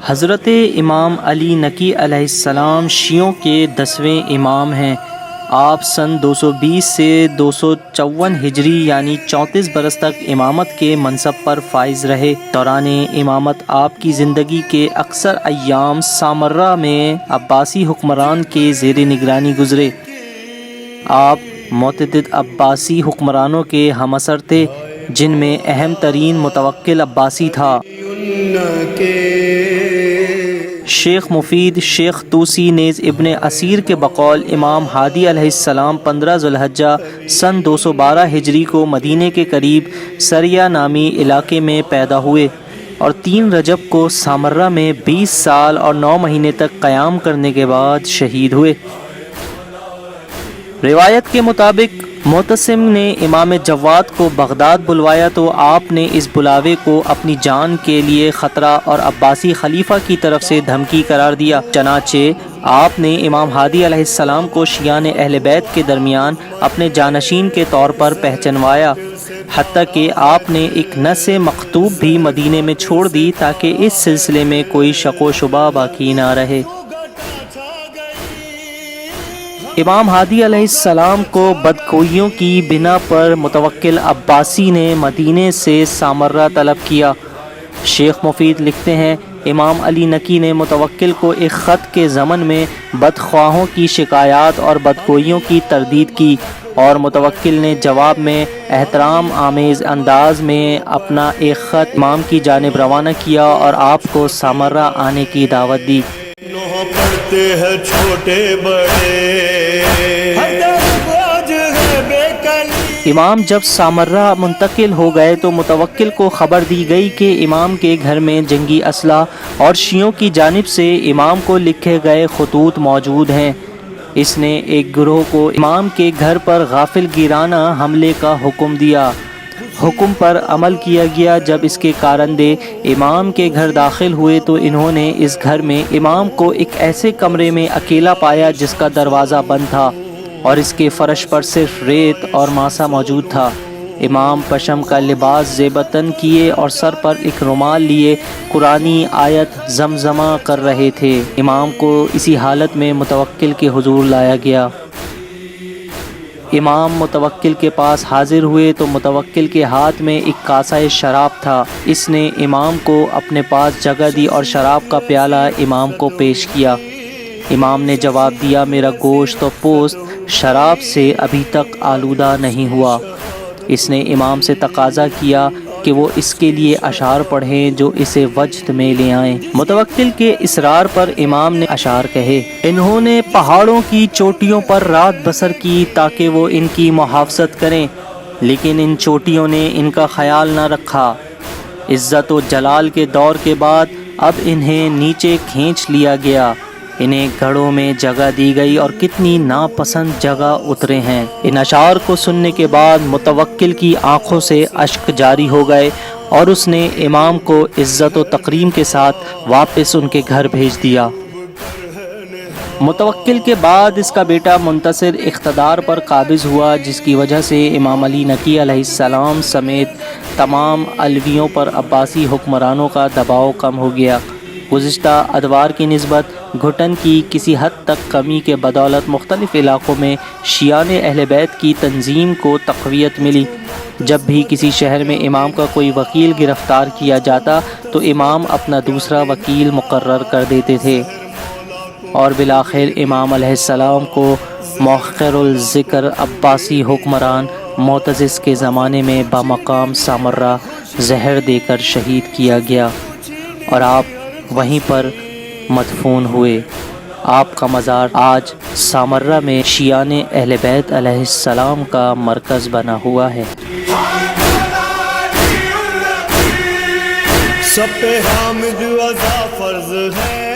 حضرت امام علی نقی علیہ السلام شیعوں کے 10ویں امام ہیں۔ آپ سن 220 سے 254 ہجری یعنی 34 برس تک امامت کے منصب پر فائز رہے۔ دوران امامت آپ کی زندگی کے اکثر ایام سامرہ میں عباسی حکمران کے زیر نگرانی گزرے۔ آپ متعدد عباسی حکمرانوں کے ہم اثر تھے، جن میں اہم ترین متوکل عباسی تھا۔ شیخ مفید شیخ طوسی نیز ابن اسیر کے بقول امام ہادی علیہ السلام 15 ذو الحجہ سن 212 ہجری کو مدینے کے قریب سریہ نامی علاقے میں پیدا ہوئے اور 3 رجب کو سامرہ میں 20 سال اور 9 مہینے تک قیام کرنے کے بعد شہید ہوئے۔ روایت کے مطابق معتصم نے امام جواد کو بغداد بلوایا تو آپ نے اس بلاوے کو اپنی جان کے لیے خطرہ اور عباسی خلیفہ کی طرف سے دھمکی قرار دیا، چنانچہ آپ نے امام ہادی علیہ السلام کو شیعان اہل بیت کے درمیان اپنے جانشین کے طور پر پہچنوایا، حتیٰ کہ آپ نے ایک نص مکتوب بھی مدینے میں چھوڑ دی تاکہ اس سلسلے میں کوئی شک و شبہ باقی نہ رہے۔ امام ہادی علیہ السلام کو بدخویوں کی بنا پر متوکل عباسی نے مدینے سے سامرہ طلب کیا۔ شیخ مفید لکھتے ہیں امام علی نقی نے متوکل کو ایک خط کے ضمن میں بدخواہوں کی شکایات اور بدخویوں کی تردید کی اور متوکل نے جواب میں احترام آمیز انداز میں اپنا ایک خط امام کی جانب روانہ کیا اور آپ کو سامرہ آنے کی دعوت دی۔ پڑھتے ہیں چھوٹے بڑے، امام جب سامرہ منتقل ہو گئے تو متوکل کو خبر دی گئی کہ امام کے گھر میں جنگی اسلحہ اور شیعوں کی جانب سے امام کو لکھے گئے خطوط موجود ہیں۔ اس نے ایک گروہ کو امام کے گھر پر غافل گیرانہ حملے کا حکم دیا۔ حکم پر عمل کیا گیا۔ جب اس کے کارندے امام کے گھر داخل ہوئے تو انہوں نے اس گھر میں امام کو ایک ایسے کمرے میں اکیلا پایا جس کا دروازہ بند تھا اور اس کے فرش پر صرف ریت اور ماسہ موجود تھا۔ امام پشم کا لباس زیب تن کیے اور سر پر ایک رومال لیے قرآنی آیت زمزمہ کر رہے تھے۔ امام کو اسی حالت میں متوکل کے حضور لایا گیا۔ امام متوکل کے پاس حاضر ہوئے تو متوکل کے ہاتھ میں ایک کاسہ شراب تھا۔ اس نے امام کو اپنے پاس جگہ دی اور شراب کا پیالہ امام کو پیش کیا۔ امام نے جواب دیا میرا گوشت و پوست شراب سے ابھی تک آلودہ نہیں ہوا۔ اس نے امام سے تقاضا کیا کہ وہ اس کے لیے اشعار پڑھیں جو اسے وجد میں لے آئیں۔ متوکل کے اصرار پر امام نے اشعار کہے۔ انہوں نے پہاڑوں کی چوٹیوں پر رات بسر کی تاکہ وہ ان کی محافظت کریں، لیکن ان چوٹیوں نے ان کا خیال نہ رکھا۔ عزت و جلال کے دور کے بعد اب انہیں نیچے کھینچ لیا گیا، انہیں گھڑوں میں جگہ دی گئی اور کتنی ناپسند جگہ اترے ہیں۔ ان اشعار کو سننے کے بعد متوکل کی آنکھوں سے اشک جاری ہو گئے اور اس نے امام کو عزت و تکریم کے ساتھ واپس ان کے گھر بھیج دیا۔ متوکل کے بعد اس کا بیٹا منتصر اقتدار پر قابض ہوا، جس کی وجہ سے امام علی نقی علیہ السلام سمیت تمام علویوں پر عباسی حکمرانوں کا دباؤ کم ہو گیا۔ گزشتہ ادوار کی نسبت گھٹن کی کسی حد تک کمی کے بدولت مختلف علاقوں میں شیعان اہل بیت کی تنظیم کو تقویت ملی۔ جب بھی کسی شہر میں امام کا کوئی وکیل گرفتار کیا جاتا تو امام اپنا دوسرا وکیل مقرر کر دیتے تھے اور بالآخر امام علیہ السلام کو موقر الذکر عباسی حکمران معتضد کے زمانے میں بمقام سامرہ زہر دے کر شہید کیا گیا اور آپ وہیں پر مدفون ہوئے۔ آپ کا مزار آج سامرہ میں شیعان اہل بیت علیہ السلام کا مرکز بنا ہوا ہے۔ سب پہ حامد وضع فرض ہے۔